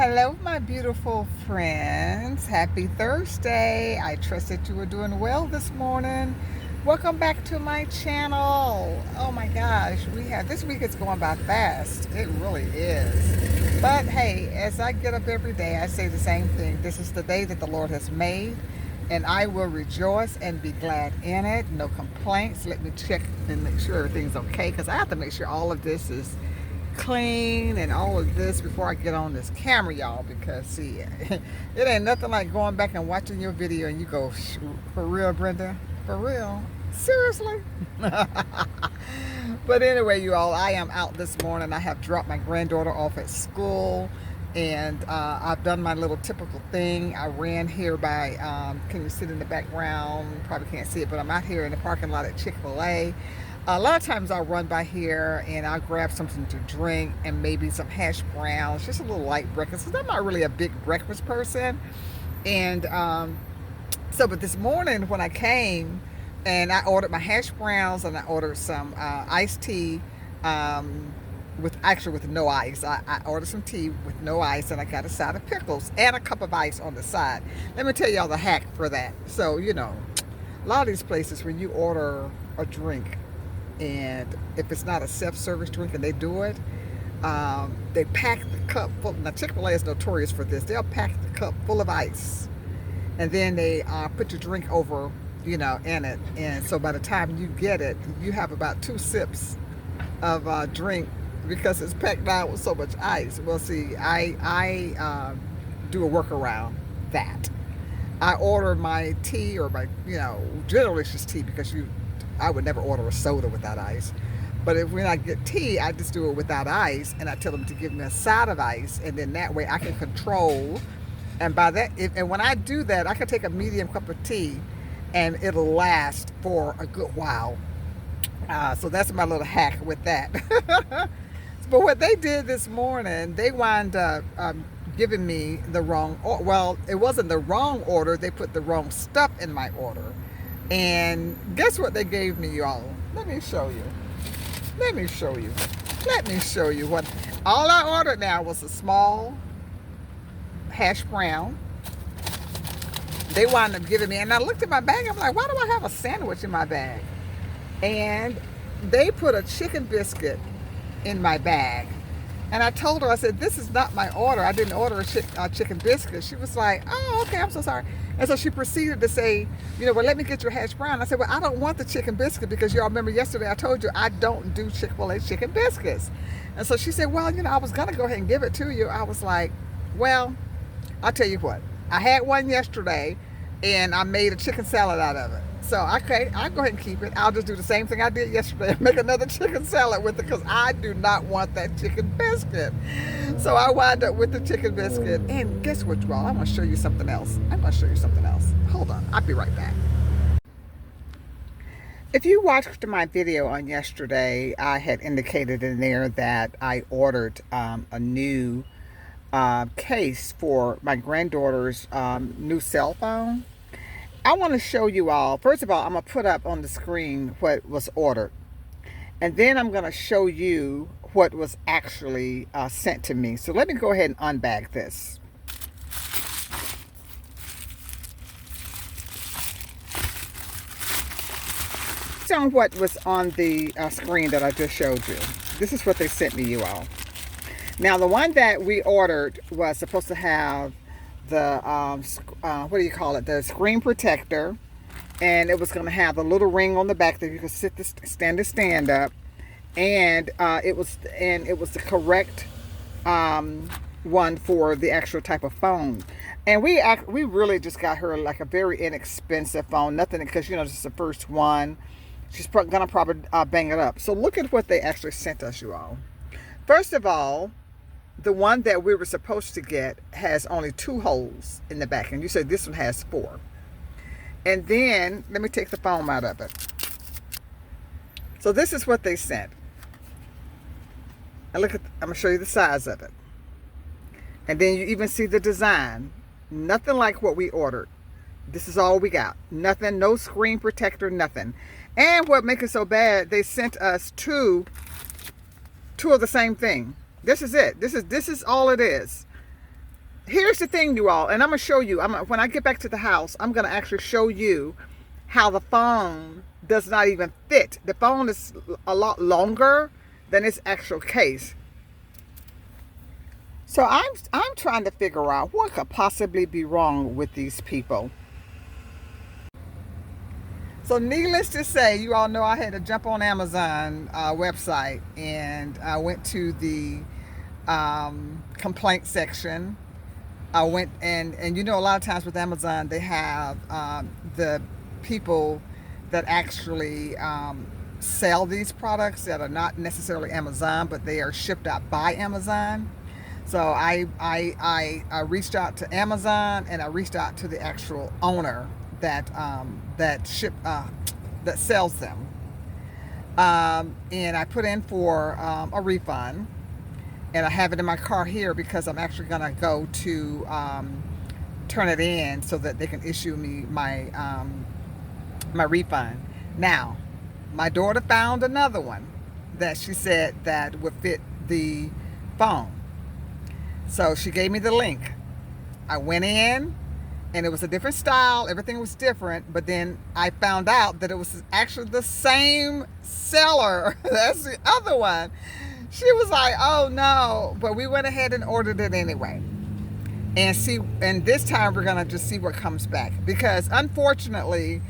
Hello, my beautiful friends. Happy Thursday. I trust that you are doing well this morning. Welcome back to my channel. Oh my gosh, this week is going by fast. It really is. But hey, as I get up every day, I say the same thing. This is the day that the Lord has made, and I will rejoice and be glad in it. No complaints. Let me check and make sure everything's okay, because I have to make sure all of this is clean and all of this before I get on this camera, y'all, because see, it ain't nothing like going back and watching your video and you go, for real, Brenda? For real? Seriously? But anyway, you all, I am out this morning. I have dropped my granddaughter off at school, and I've done my little typical thing. I ran here by, can you see it in the background? Probably can't see it, but I'm out here in the parking lot at Chick-fil-A. A lot of times I'll run by here and I'll grab something to drink and maybe some hash browns, just a little light breakfast, because I'm not really a big breakfast person. And but this morning when I came and I ordered my hash browns and I ordered some iced tea with no ice. I ordered some tea with no ice, and I got a side of pickles and a cup of ice on the side. Let me tell y'all the hack for that. So, you know, a lot of these places when you order a drink, and if it's not a self-service drink and they do it, they pack the cup full. Now Chick-fil-A is notorious for this. They'll pack the cup full of ice, and then they put your drink over, you know, in it. And so by the time you get it, you have about 2 sips of drink because it's packed down with so much ice. Well, see, I do a workaround that. I order my tea, or my, you know, generally it's just tea, because I would never order a soda without ice. But when I get tea, I just do it without ice, and I tell them to give me a side of ice, and then that way I can control. And by that, and when I do that, I can take a medium cup of tea, and it'll last for a good while. So that's my little hack with that. But what they did this morning, they wound up giving me the wrong. Well, it wasn't the wrong order. They put the wrong stuff in my order. And guess what they gave me, y'all? Let me show you. Let me show you. Let me show you what. All I ordered now was a small hash brown. They wound up giving me, and I looked at my bag, I'm like, why do I have a sandwich in my bag? And they put a chicken biscuit in my bag. And I told her, I said, this is not my order. I didn't order a chicken biscuit. She was like, oh, okay, I'm so sorry. And so she proceeded to say, you know, well, let me get your hash brown. I said, well, I don't want the chicken biscuit, because y'all remember yesterday I told you I don't do Chick-fil-A chicken biscuits. And so she said, well, you know, I was going to go ahead and give it to you. I was like, well, I'll tell you what. I had one yesterday, and I made a chicken salad out of it. So, okay, I'll go ahead and keep it. I'll just do the same thing I did yesterday and make another chicken salad with it, because I do not want that chicken biscuit. So I wound up with the chicken biscuit. And guess what, y'all? I'm going to show you something else. Hold on. I'll be right back. If you watched my video on yesterday, I had indicated in there that I ordered a new case for my granddaughter's new cell phone. I want to show you all. First of all, I'm going to put up on the screen what was ordered. And then I'm going to show you what was actually sent to me. So let me go ahead and unbag this. It's on what was on the screen that I just showed you. This is what they sent me, you all. Now, the one that we ordered was supposed to have the what do you call it, the screen protector, and it was going to have a little ring on the back that you could stand up, and it was the correct one for the actual type of phone. And we really just got her like a very inexpensive phone, nothing, because you know this is the first one. She's gonna probably bang it up. So look at what they actually sent us, you all. First of all, the one that we were supposed to get has only 2 holes in the back, and you said this one has 4. And then let me take the foam out of it. So this is what they sent. And look at, I'm gonna show you the size of it. And then you even see the design. Nothing like what we ordered. This is all we got. Nothing, no screen protector, nothing. And what makes it so bad, they sent us two of the same thing. This is it. This is all it is. here's the thing, you all, and I'm gonna show you. When I get back to the house, I'm gonna actually show you how the phone does not even fit. The phone is a lot longer than its actual case. So I'm trying to figure out what could possibly be wrong with these people. So needless to say, you all know I had to jump on Amazon website, and I went to the complaint section. I went and you know, a lot of times with Amazon they have the people that actually sell these products that are not necessarily Amazon, but they are shipped out by Amazon. So I reached out to Amazon, and I reached out to the actual owner that that sells them, and I put in for a refund, and I have it in my car here because I'm actually gonna go to turn it in so that they can issue me my my refund. Now, my daughter found another one that she said that would fit the phone. So she gave me the link. I went in, and it was a different style. Everything was different. But then I found out that it was actually the same seller. That's the other one. She was like, oh no. But we went ahead and ordered it anyway. And this time we're going to just see what comes back. Because unfortunately,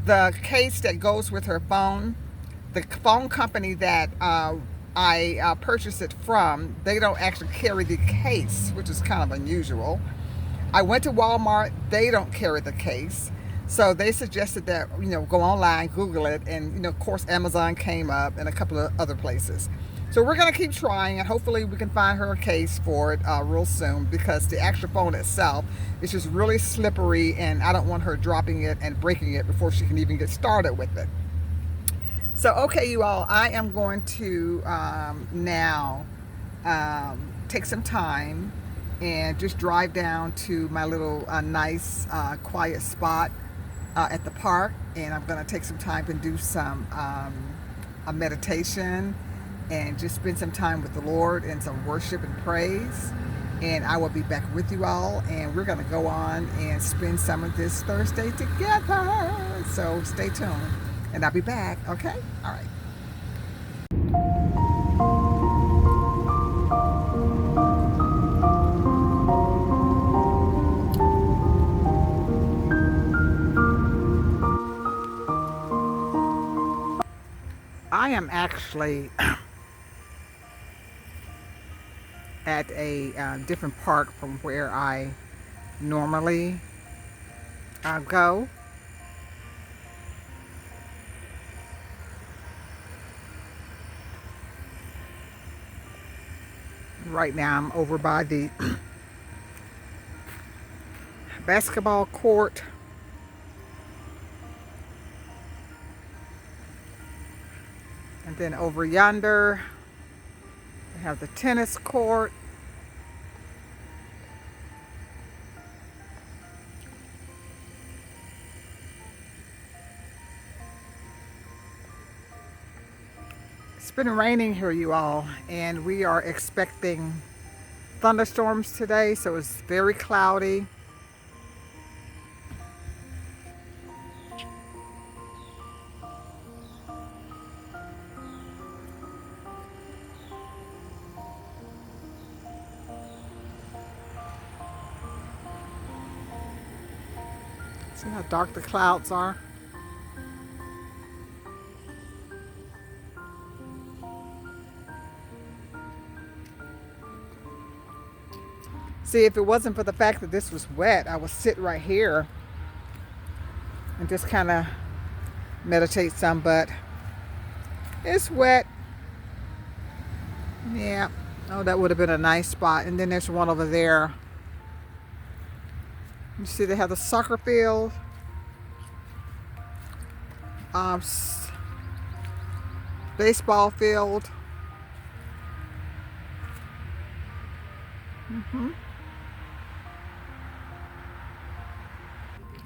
the case that goes with her phone, the phone company that I purchased it from, they don't actually carry the case, which is kind of unusual. I went to Walmart, they don't carry the case. So they suggested that, you know, go online, Google it, and, you know, of course, Amazon came up and a couple of other places. So we're going to keep trying, and hopefully we can find her a case for it real soon, because the actual phone itself is just really slippery, and I don't want her dropping it and breaking it before she can even get started with it. So, okay, you all, I am going to now take some time and just drive down to my little nice quiet spot at the park, and I'm going to take some time and do some a meditation and just spend some time with the Lord and some worship and praise. And I will be back with you all, and we're going to go on and spend some of this Thursday together. So stay tuned, and I'll be back. Okay? All right. I am actually at a different park from where I normally go. Right now I'm over by the basketball court. And then over yonder, we have the tennis court. It's been raining here, you all, and we are expecting thunderstorms today, so it's very cloudy. See how dark the clouds are? See, if it wasn't for the fact that this was wet, I would sit right here and just kind of meditate some, but it's wet. Yeah. Oh, that would have been a nice spot. And then there's one over there. You see they have the soccer field. Baseball field.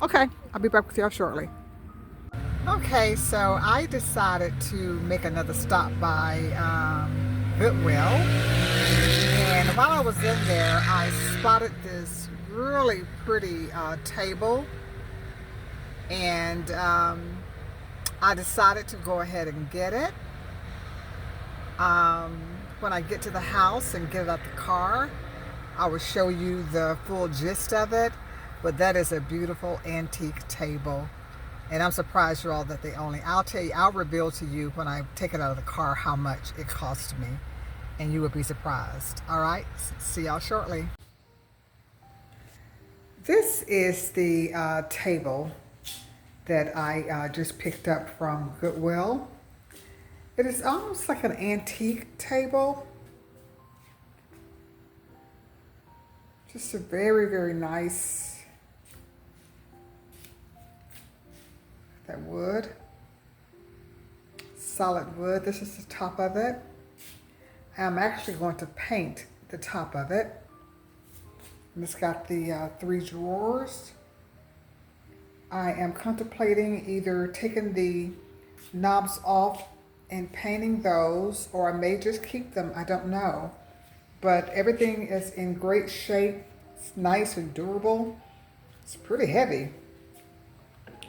Okay, I'll be back with y'all shortly. Okay, so I decided to make another stop by Goodwill. And while I was in there, I spotted this really pretty table, and I decided to go ahead and get it. When I get to the house and get it out the car, I will show you the full gist of it. But that is a beautiful antique table, and I'm surprised, you all, that I'll reveal to you when I take it out of the car how much it cost me, and you will be surprised. All right, see y'all shortly. This is the table that I just picked up from Goodwill. It is almost like an antique table. Just a very, very nice, that wood, solid wood. This is the top of it. I'm actually going to paint the top of it. And it's got the 3 drawers. I am contemplating either taking the knobs off and painting those, or I may just keep them, I don't know. But everything is in great shape. It's nice and durable. It's pretty heavy.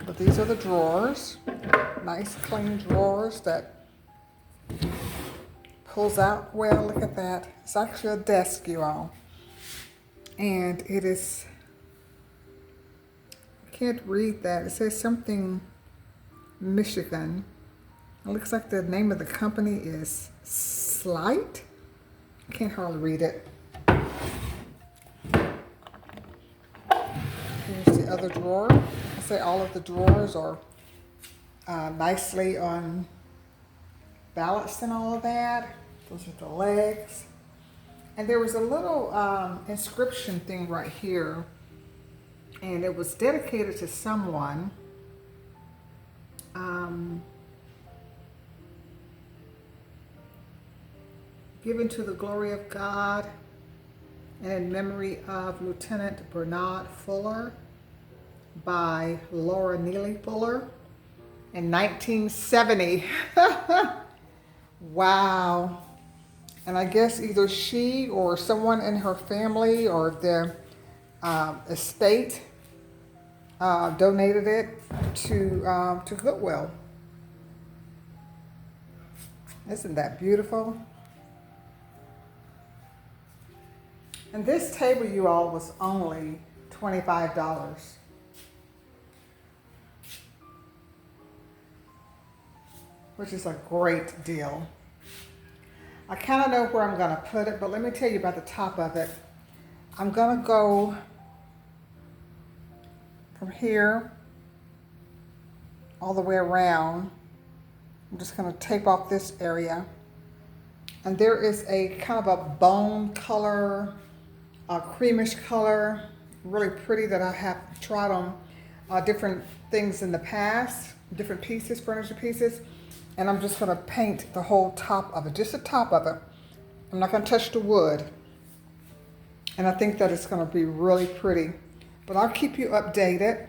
But these are the drawers. Nice clean drawers that pulls out well. Look at that. It's actually a desk, you all. And it is, I can't read that. It says something Michigan. It looks like the name of the company is Slight. I can't hardly read it. Here's the other drawer. I say all of the drawers are nicely on balanced and all of that. Those are the legs. And there was a little inscription thing right here, and it was dedicated to someone. Given to the glory of God and in memory of Lieutenant Bernard Fuller by Laura Neely Fuller in 1970. Wow. And I guess either she or someone in her family or the estate donated it to Goodwill. Isn't that beautiful? And this table, you all, was only $25. Which is a great deal. I kind of know where I'm going to put it, but let me tell you about the top of it. I'm going to go from here all the way around. I'm just going to tape off this area. And there is a kind of a bone color, a creamish color, really pretty, that I have tried on different things in the past, different pieces, furniture pieces. And I'm just going to paint the whole top of it, just the top of it. I'm not going to touch the wood. And I think that it's going to be really pretty. But I'll keep you updated.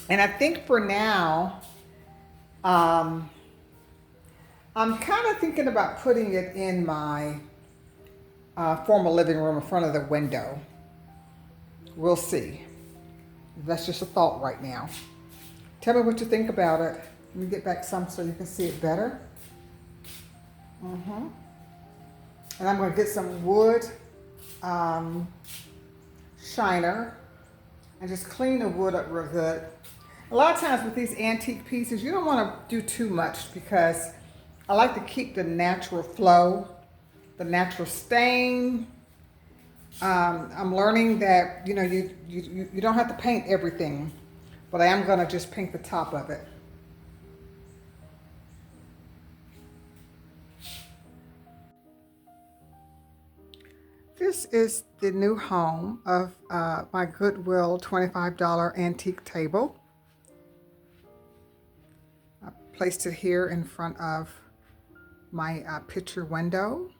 And I think for now, I'm kind of thinking about putting it in my formal living room in front of the window. We'll see. That's just a thought right now. Tell me what you think about it. Let me get back some so you can see it better. And I'm going to get some wood shiner and just clean the wood up real good. A lot of times with these antique pieces, you don't want to do too much because I like to keep the natural flow, the natural stain. I'm learning that, you know, you don't have to paint everything, but I am going to just paint the top of it. This is the new home of my Goodwill $25 antique table. I placed it here in front of my picture window.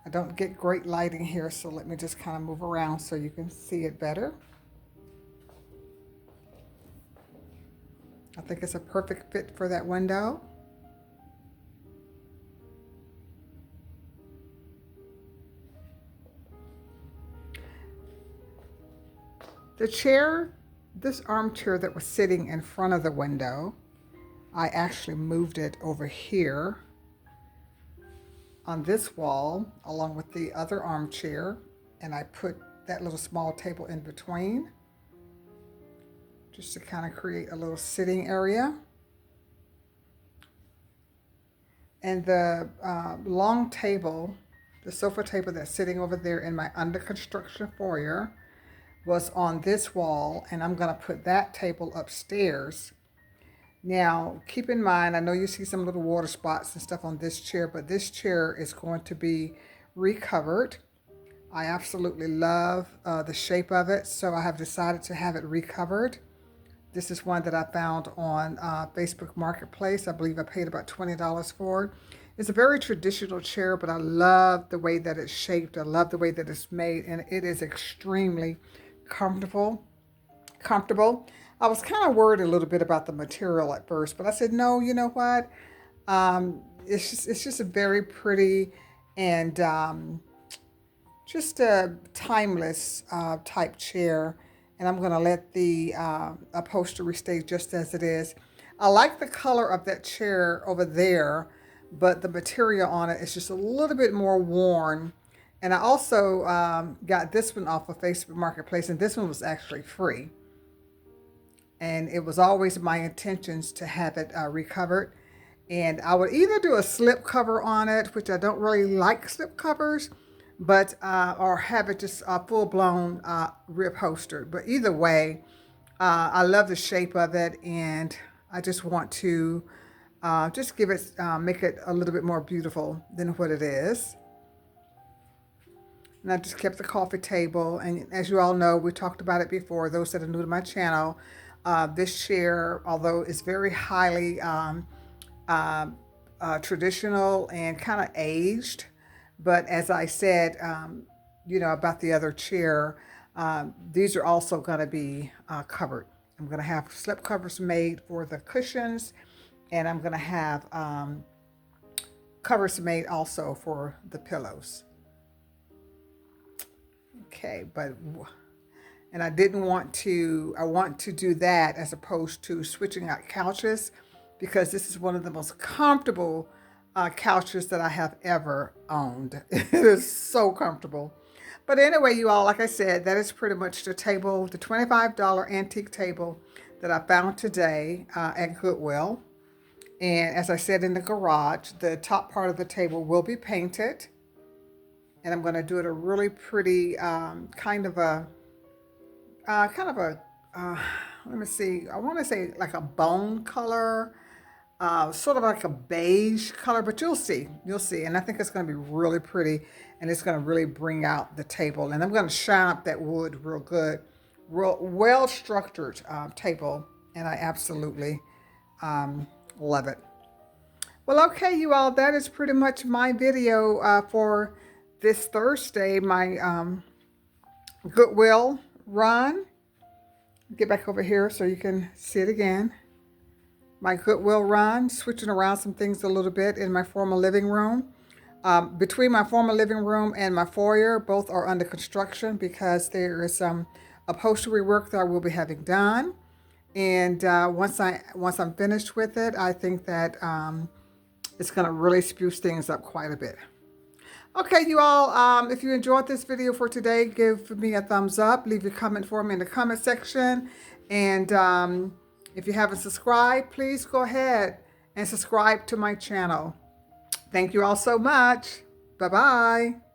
I don't get great lighting here, so let me just kind of move around so you can see it better. I think it's a perfect fit for that window. The chair, this armchair that was sitting in front of the window, I actually moved it over here on this wall along with the other armchair, and I put that little small table in between just to kind of create a little sitting area. And the long table, the sofa table that's sitting over there in my under construction foyer was on this wall, and I'm going to put that table upstairs. Now, keep in mind, I know you see some little water spots and stuff on this chair, but this chair is going to be recovered. I absolutely love the shape of it, so I have decided to have it recovered. This is one that I found on Facebook Marketplace. I believe I paid about $20 for it. It's a very traditional chair, but I love the way that it's shaped. I love the way that it's made, and it is extremely comfortable. I was kind of worried a little bit about the material at first, but I said, no, you know what? It's just a very pretty and just a timeless type chair. And I'm going to let the upholstery stay just as it is. I like the color of that chair over there, but the material on it is just a little bit more worn. And I also got this one off of Facebook Marketplace, and this one was actually free. And it was always my intentions to have it recovered. And I would either do a slip cover on it, which I don't really like slip covers, but or have it just full-blown reupholstered. But either way, I love the shape of it, and I just want to just give it, make it a little bit more beautiful than what it is. And I just kept the coffee table, and as you all know, we talked about it before, those that are new to my channel, this chair, although it's very highly traditional and kind of aged, but as I said, you know, about the other chair, these are also going to be covered. I'm going to have slip covers made for the cushions, and I'm going to have covers made also for the pillows. Okay, and I didn't want to, I want to do that as opposed to switching out couches, because this is one of the most comfortable couches that I have ever owned. It is so comfortable. But anyway, you all, like I said, that is pretty much the table, the $25 antique table that I found today at Goodwill. And as I said in the garage, the top part of the table will be painted. And I'm going to do it a really pretty kind of a, let me see, I want to say like a bone color, sort of like a beige color, but you'll see. And I think it's going to be really pretty, and it's going to really bring out the table. And I'm going to shine up that wood real good, real well-structured table, and I absolutely love it. Well, okay, you all, that is pretty much my video for this Thursday, my Goodwill run. Get back over here so you can see it again. My Goodwill run, switching around some things a little bit in my former living room. Between my former living room and my foyer, both are under construction because there is some upholstery work that I will be having done. And once I'm finished with it, I think that it's going to really spruce things up quite a bit. Okay, you all, if you enjoyed this video for today, give me a thumbs up. Leave your comment for me in the comment section. And if you haven't subscribed, please go ahead and subscribe to my channel. Thank you all so much. Bye-bye.